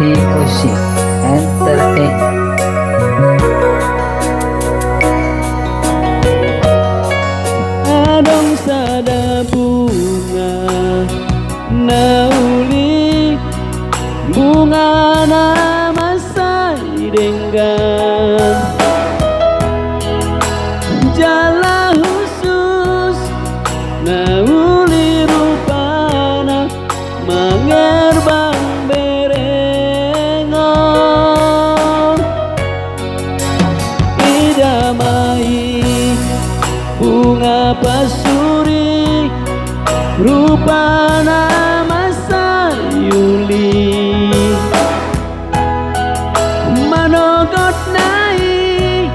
Music Entertain. Adong sada bunga nauli bunga nama saidenggan jala khusus nauli rupana mangerbang berengong idamai bunga pasuri rupana masayuli manogot nai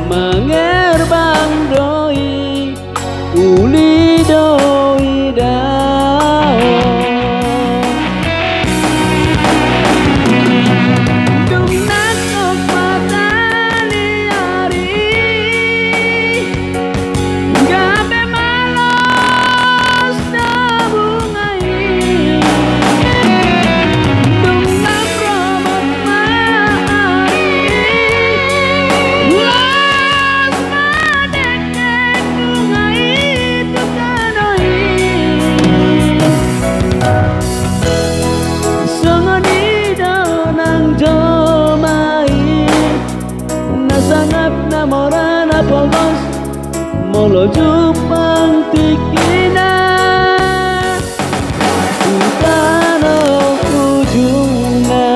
mangerbang doi uli doi dao dumnak ok mataliari gabe malos na bungai dumnak robot maari los madekek bungai tutanoi songonido nang jomai nasangap na mora na pogos molo jupang tikina utano ujungna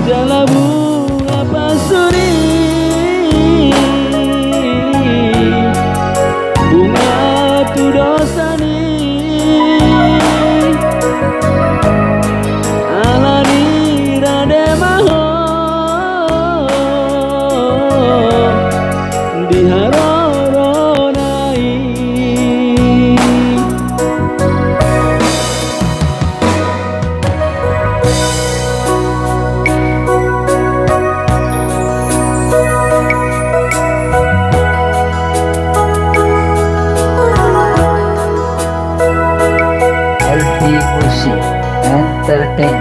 jala bunga pasuri bunga tu dosani alani rade maho diharoronai Music Entertain.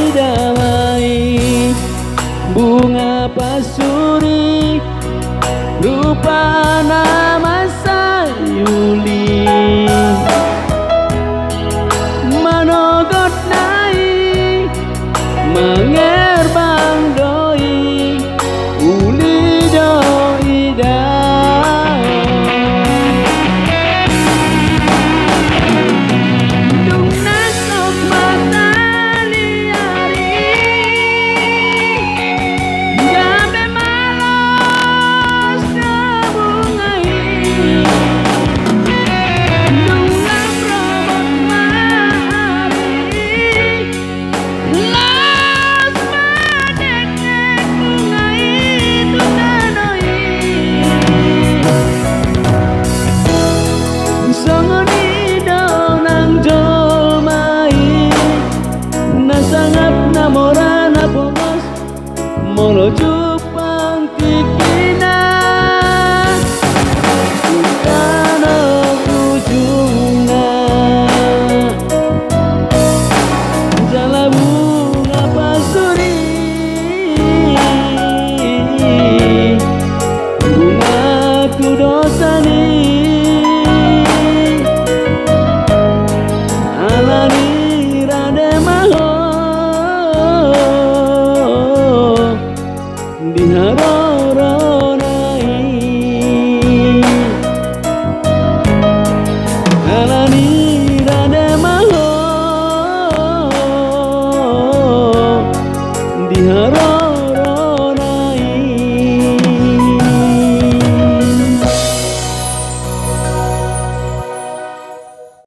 idamai bunga pasuri rupana masayuli manogot nai mangerbang doi uli doi dao dumnak ok mataliari gabe malos na bungai dumnak robot maari los madekek bungai tutanoi songonido nang jomai nasangap na mora na pogos molo